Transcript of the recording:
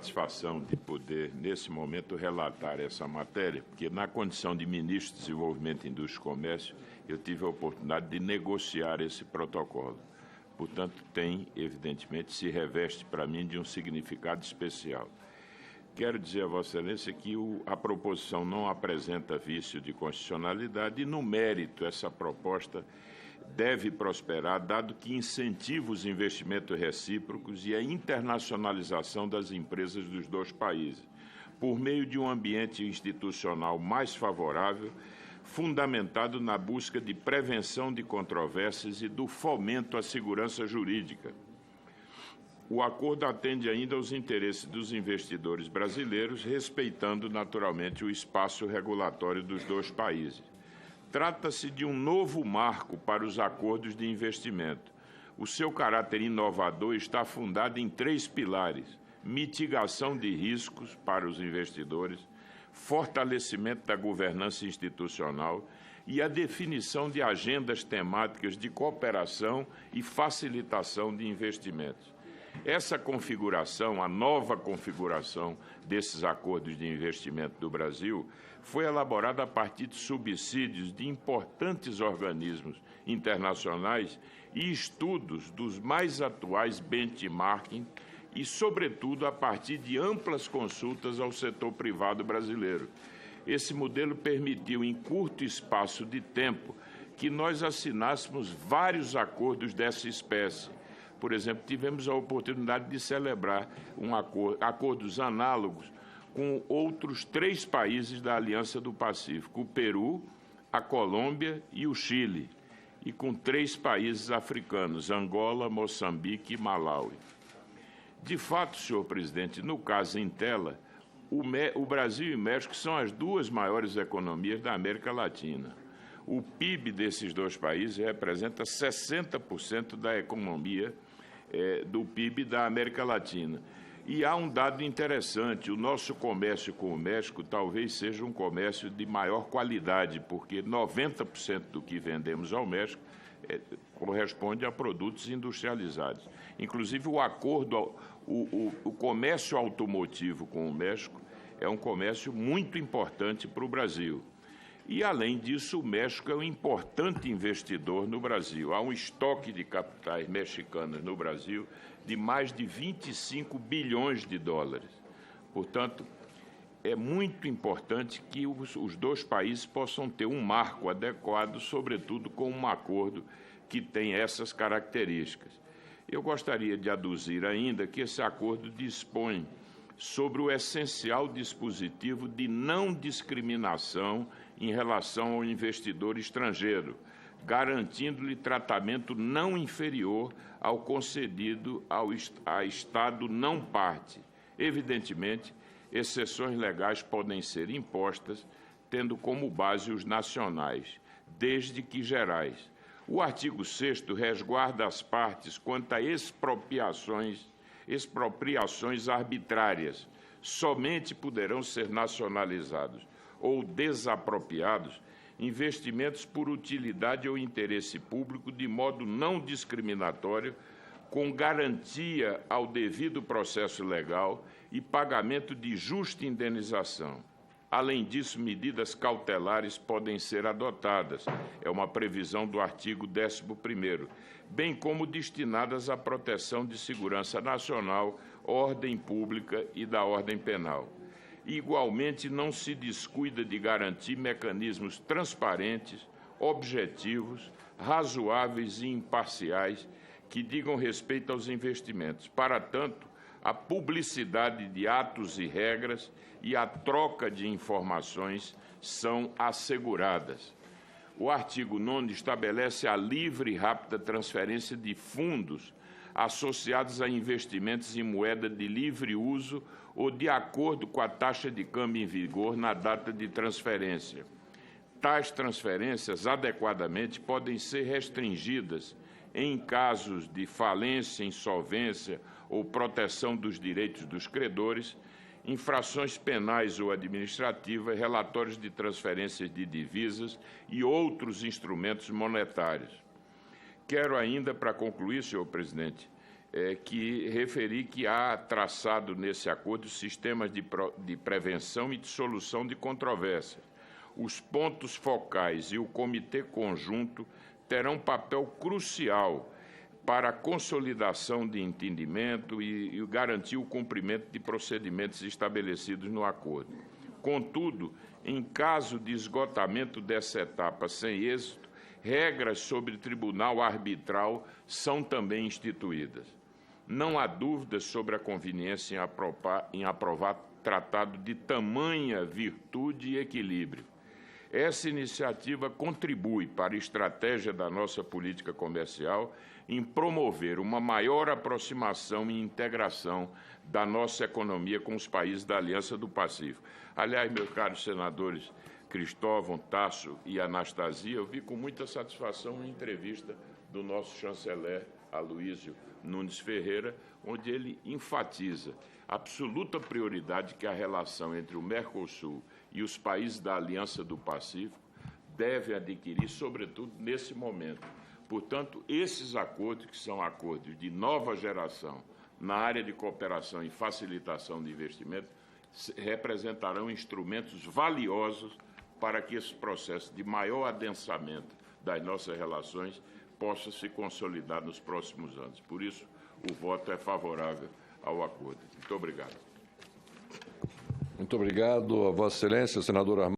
satisfação de poder, nesse momento, relatar essa matéria, porque, na condição de Ministro de Desenvolvimento, Indústria e Comércio, eu tive a oportunidade de negociar esse protocolo. Portanto, evidentemente, se reveste para mim de um significado especial. Quero dizer a Vossa Excelência que a proposição não apresenta vício de constitucionalidade e, no mérito, essa proposta deve prosperar, dado que incentiva os investimentos recíprocos e a internacionalização das empresas dos dois países, por meio de um ambiente institucional mais favorável, fundamentado na busca de prevenção de controvérsias e do fomento à segurança jurídica. O acordo atende ainda aos interesses dos investidores brasileiros, respeitando naturalmente o espaço regulatório dos dois países. Trata-se de um novo marco para os acordos de investimento. O seu caráter inovador está fundado em 3 pilares: mitigação de riscos para os investidores, fortalecimento da governança institucional e a definição de agendas temáticas de cooperação e facilitação de investimentos. Essa configuração, a nova configuração desses acordos de investimento do Brasil, foi elaborada a partir de subsídios de importantes organismos internacionais e estudos dos mais atuais benchmarking e, sobretudo, a partir de amplas consultas ao setor privado brasileiro. Esse modelo permitiu, em curto espaço de tempo, que nós assinássemos vários acordos dessa espécie. Por exemplo, tivemos a oportunidade de celebrar acordos análogos com outros 3 países da Aliança do Pacífico: o Peru, a Colômbia e o Chile, e com 3 países africanos: Angola, Moçambique e Malawi. De fato, senhor presidente, no caso em tela, o Brasil e o México são as 2 maiores economias da América Latina. O PIB desses 2 países representa 60% da economia do PIB da América Latina. E há um dado interessante: o nosso comércio com o México talvez seja um comércio de maior qualidade, porque 90% do que vendemos ao México corresponde a produtos industrializados. Inclusive, o comércio automotivo com o México é um comércio muito importante para o Brasil. E, além disso, o México é um importante investidor no Brasil. Há um estoque de capitais mexicanos no Brasil de mais de 25 bilhões de dólares. Portanto, é muito importante que os 2 países possam ter um marco adequado, sobretudo com um acordo que tem essas características. Eu gostaria de aduzir ainda que esse acordo dispõe sobre o essencial dispositivo de não discriminação em relação ao investidor estrangeiro, garantindo-lhe tratamento não inferior ao concedido a Estado não parte. Evidentemente, exceções legais podem ser impostas, tendo como base os nacionais, desde que gerais. O artigo 6º resguarda as partes quanto a expropriações arbitrárias. Somente poderão ser nacionalizados ou desapropriados investimentos por utilidade ou interesse público de modo não discriminatório, com garantia ao devido processo legal e pagamento de justa indenização. Além disso, medidas cautelares podem ser adotadas, é uma previsão do artigo 11º, bem como destinadas à proteção de segurança nacional, ordem pública e da ordem penal. Igualmente, não se descuida de garantir mecanismos transparentes, objetivos, razoáveis e imparciais que digam respeito aos investimentos. Para tanto, a publicidade de atos e regras e a troca de informações são asseguradas. O artigo 9º estabelece a livre e rápida transferência de fundos associados a investimentos em moeda de livre uso ou de acordo com a taxa de câmbio em vigor na data de transferência. Tais transferências, adequadamente, podem ser restringidas em casos de falência, insolvência ou proteção dos direitos dos credores, infrações penais ou administrativas, relatórios de transferências de divisas e outros instrumentos monetários. Quero ainda, para concluir, senhor presidente, que referi que há traçado nesse acordo sistemas de prevenção e de solução de controvérsias. Os pontos focais e o comitê conjunto terão papel crucial para a consolidação de entendimento e garantir o cumprimento de procedimentos estabelecidos no acordo. Contudo, em caso de esgotamento dessa etapa sem êxito, regras sobre tribunal arbitral são também instituídas. Não há dúvidas sobre a conveniência em aprovar tratado de tamanha virtude e equilíbrio. Essa iniciativa contribui para a estratégia da nossa política comercial em promover uma maior aproximação e integração da nossa economia com os países da Aliança do Pacífico. Aliás, meus caros senadores Cristóvão, Tasso e Anastasia, eu vi com muita satisfação uma entrevista do nosso chanceler Aloísio Nunes Ferreira, onde ele enfatiza a absoluta prioridade que a relação entre o Mercosul e os países da Aliança do Pacífico deve adquirir, sobretudo nesse momento. Portanto, esses acordos, que são acordos de nova geração na área de cooperação e facilitação de investimento, representarão instrumentos valiosos para que esse processo de maior adensamento das nossas relações possa se consolidar nos próximos anos. Por isso, o voto é favorável ao acordo. Muito obrigado. Muito obrigado a Vossa Excelência, senador Armando.